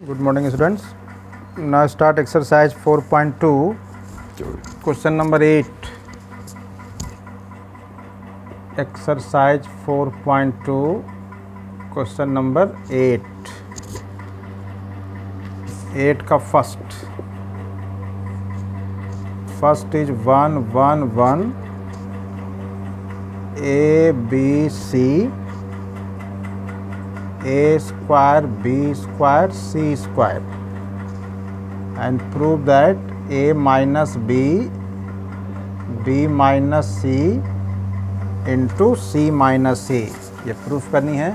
Good morning students. Now start exercise 4.2, question number 8. Exercise 4.2, question number 8. 8 का first is 1 1 1 A B C A square B square C square and prove that A minus B B minus C into C minus C, ये proof करनी है।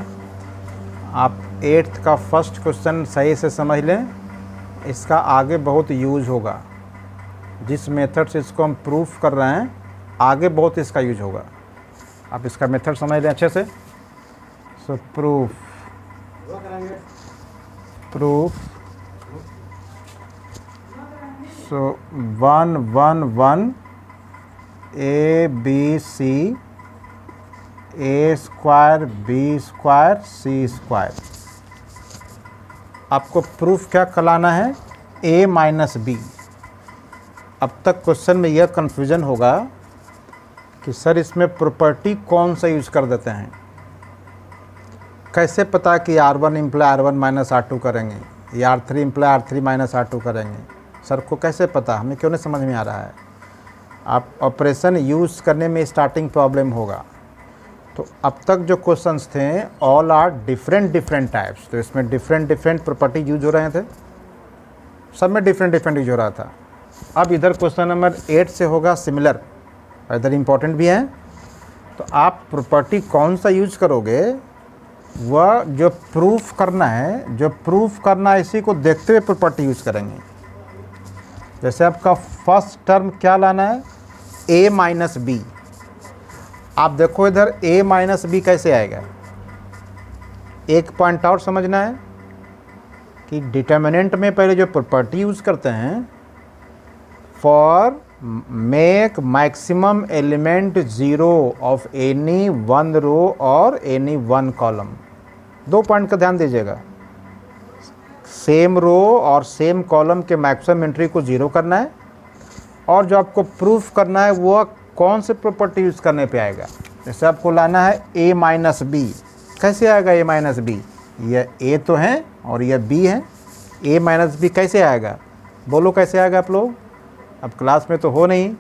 आप 8th का first question सही से समझ लें, इसका आगे बहुत यूज होगा। जिस मेथड से इसको हम प्रूफ कर रहे हैं आगे बहुत इसका यूज होगा। आप इसका मेथड समझ लें अच्छे से। सो proof so 1 1 1 A B C A square B square C square. आपको प्रूफ क्या कराना है? A minus B। अब तक क्वेश्चन में यह कन्फ्यूजन होगा कि सर इसमें प्रॉपर्टी कौन सा यूज़ कर देते हैं, कैसे पता कि R1 imply R1 minus R2 करेंगे या R3 imply R3 minus R2 करेंगे? सर को कैसे पता, हमें क्यों नहीं समझ में आ रहा है। आप ऑपरेशन यूज़ करने में स्टार्टिंग प्रॉब्लम होगा। तो अब तक जो क्वेश्चंस थे ऑल आर डिफरेंट टाइप्स, तो इसमें डिफरेंट प्रॉपर्टी यूज हो रहे थे, सब में डिफरेंट यूज हो रहा था। अब इधर क्वेश्चन नंबर 8 से होगा सिमिलर, इधर इम्पॉर्टेंट भी है। तो आप प्रॉपर्टी कौन सा यूज करोगे, वह जो प्रूफ करना है इसी को देखते हुए प्रॉपर्टी यूज़ करेंगे। जैसे आपका फर्स्ट टर्म क्या लाना है, a माइनस बी। आप देखो इधर a माइनस बी कैसे आएगा। एक पॉइंट और समझना है कि डिटर्मिनेंट में पहले जो प्रॉपर्टी यूज़ करते हैं, for make maximum element 0 of any one row और एनी वन कॉलम। 2 पॉइंट का ध्यान दीजिएगा। सेम रो और सेम कॉलम के मैक्सिमम एंट्री को 0 करना है, और जो आपको प्रूफ करना है वो कौन से प्रॉपर्टी यूज़ करने पे आएगा। जैसे आपको लाना है a माइनस बी। कैसे आएगा a माइनस बी? यह a तो है और यह b है। a माइनस बी कैसे आएगा, बोलो कैसे आएगा आप लोग? अब क्लास में तो हो नहीं,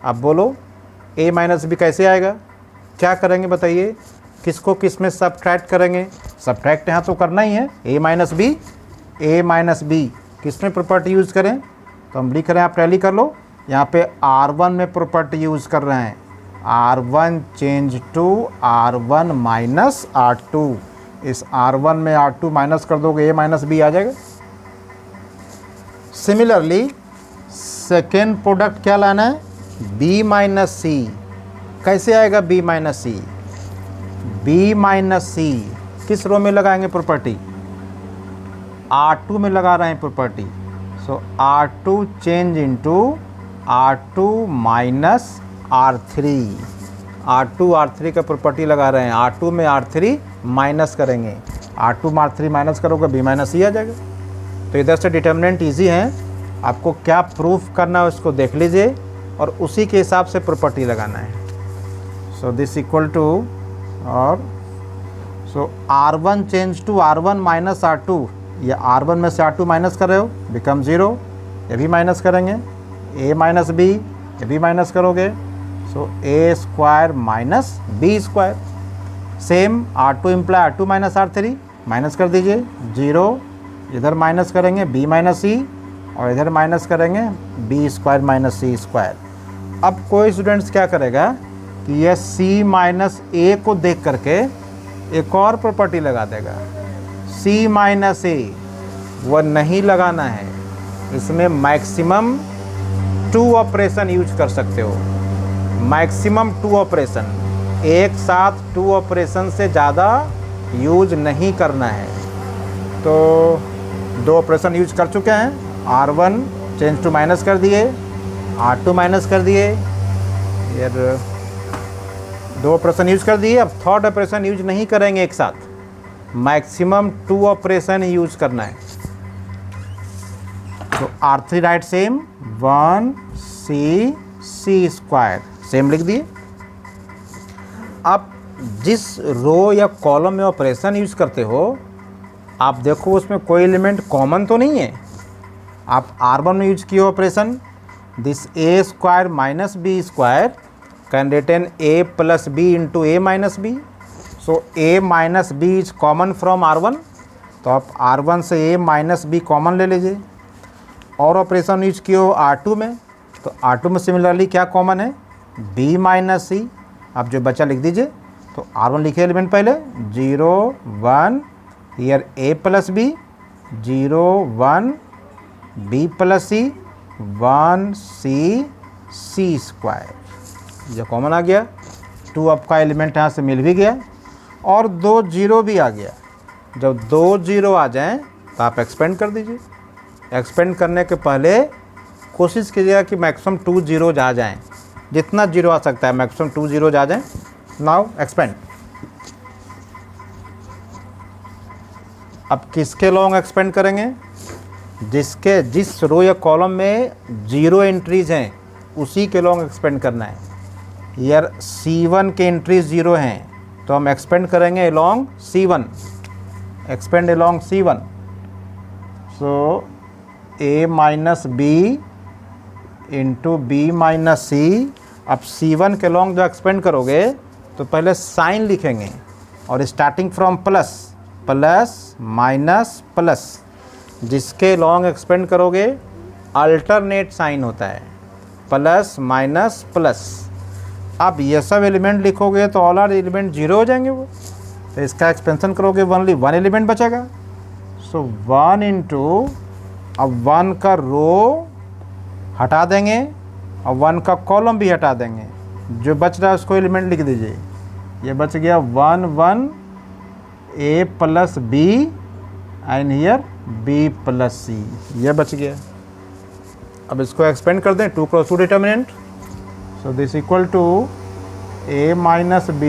आप बोलो a माइनस बी कैसे आएगा? क्या करेंगे बताइए, किसको किस में सब्ट्रैक्ट करेंगे? सब्ट्रैक्ट यहाँ तो करना ही है। a माइनस बी किस में प्रॉपर्टी यूज़ करें? तो हम लिख रहे हैं, आप टैली कर लो। यहाँ पे R1 में प्रॉपर्टी यूज़ कर रहे हैं, R1 change to R1 minus R2। इस R1 में R2 माइनस कर दोगे, a माइनस बी आ जाएगा। सिमिलरली सेकेंड प्रोडक्ट क्या लाना है, b माइनस सी। कैसे आएगा b माइनस सी? b माइनस सी किस रो में लगाएंगे प्रॉपर्टी? R2 में लगा रहे हैं प्रॉपर्टी। सो R2 change into R2 minus R3। R3 का प्रॉपर्टी लगा रहे हैं, R2 में R3 माइनस करेंगे, R2 में R3 माइनस करोगे b माइनस सी आ जाएगा। तो इधर से डिटर्मिनेंट ईजी है। आपको क्या प्रूफ करना है उसको देख लीजिए और उसी के हिसाब से प्रॉपर्टी लगाना है। सो दिस इक्वल टू, और सो R1 change to R1 minus R2। ये R1 में से R2 माइनस कर रहे हो, बिकम 0। ये भी माइनस करेंगे, a माइनस बी, ये भी माइनस करोगे। सो a square minus b square. Same R2 imply R2 minus R3, minus कर दीजिए 0। इधर माइनस करेंगे b माइनस सी, और इधर माइनस करेंगे b स्क्वायर माइनस सी स्क्वायर। अब कोई स्टूडेंट्स क्या करेगा कि यह c माइनस a को देख करके एक और प्रॉपर्टी लगा देगा, c माइनस a। वह नहीं लगाना है, इसमें मैक्सिमम 2 ऑपरेशन यूज कर सकते हो। मैक्सिमम 2 ऑपरेशन, एक साथ 2 ऑपरेशन से ज़्यादा यूज नहीं करना है। तो 2 ऑपरेशन यूज कर चुके हैं, R1 चेंज टू माइनस कर दिए, R2 माइनस कर दिए, यार 2 ऑपरेशन यूज कर दिए। अब थर्ड ऑपरेशन यूज नहीं करेंगे एक साथ, मैक्सिमम 2 ऑपरेशन यूज करना है। तो R3 right same 1C square same लिख दिए। अब जिस रो या कॉलम में ऑपरेशन यूज़ करते हो आप देखो उसमें कोई एलिमेंट कॉमन तो नहीं है। आप R1 में यूज किए operation, this A square minus B square can written A plus B into A minus B। So A minus B is common from R1, तो आप R1 से A माइनस B कॉमन ले लीजिए। और operation use किए हो R2 में, तो R2 में सिमिलरली क्या कॉमन है, B माइनस C। आप जो बचा लिख दीजिए। तो R1 लिखे एलिमेंट पहले 0 1 here A plus B 0 1 B plus C 1C square, जो कॉमन आ गया। 2 आपका एलिमेंट यहाँ से मिल भी गया और 2 0 भी आ गया। जब 2 0 आ जाएं तो आप एक्सपेंड कर दीजिए। एक्सपेंड करने के पहले कोशिश कीजिएगा कि मैक्सिमम 2 0 आ जाएं, जितना 0 आ सकता है मैक्सिमम 2 0 आ जाएं। Now expand. अब किसके लॉन्ग एक्सपेंड करेंगे, जिस रो या कॉलम में 0 एंट्रीज हैं उसी के लॉन्ग एक्सपेंड करना है। यार C1 के एंट्रीज 0 हैं तो हम एक्सपेंड करेंगे along C1, expand along C1। So A minus B into B minus C। अब C1 के लॉन्ग जो एक्सपेंड करोगे तो पहले साइन लिखेंगे और starting from plus plus minus plus. जिसके लॉन्ग एक्सपेंड करोगे अल्टरनेट साइन होता है, प्लस माइनस प्लस। अब ये सब एलिमेंट लिखोगे तो ऑल आर एलिमेंट 0 हो जाएंगे वो। तो इसका एक्सपेंशन करोगे ओनली 1 एलिमेंट बचेगा। सो 1 इंटू, अब 1 का रो हटा देंगे और 1 का कॉलम भी हटा देंगे। जो बच रहा है उसको एलिमेंट लिख दीजिए। ये बच गया 1 1 A plus B and here B plus C, ये बच गया। अब इसको एक्सपेंड कर दें 2 cross 2 determinant. So this equal to A minus B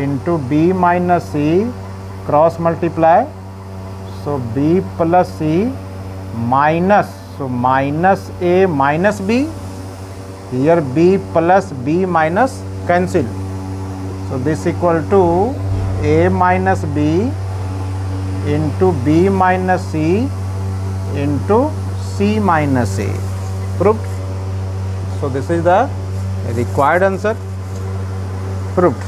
into B minus C cross multiply. So B plus C minus, so minus A minus B, here B plus B minus cancel. So this equal to A minus B into B minus C into C minus A, proved. So this is the required answer, proved.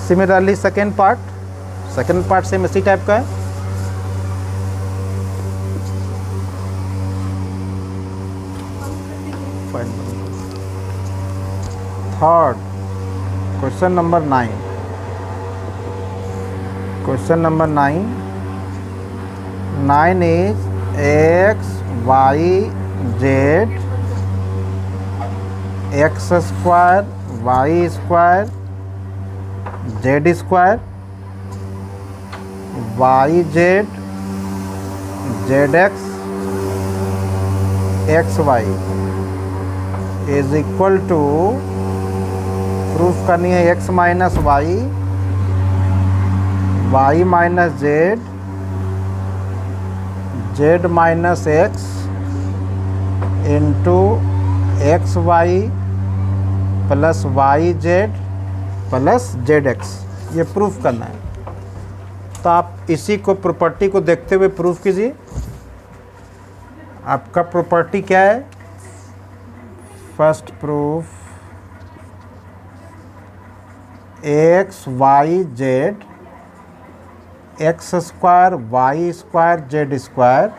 Similarly second part same इसी type का है। Third question number 9। Question number 9 is x y z x square y square z square y z zx x y is equal to, proof करनी है x minus y y minus z z minus x into x y plus y z plus z x, ये proof करना है। तो आप इसी को property को देखते हुए प्रूफ कीजिए। आपका प्रॉपर्टी क्या है? First proof, x y z x square y square z square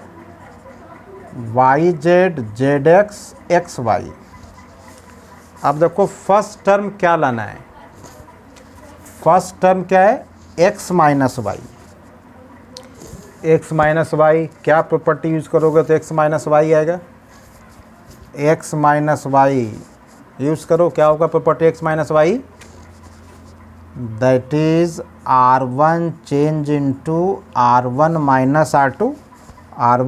y z z x x y. अब देखो फर्स्ट टर्म क्या लाना है। फर्स्ट टर्म क्या है? X minus y. X minus y क्या प्रॉपर्टी यूज़ करोगे तो एक्स माइनस वाई आएगा। एक्स माइनस वाई यूज़ करो, क्या होगा property x minus y? That is R1 change into R1 minus R2। R1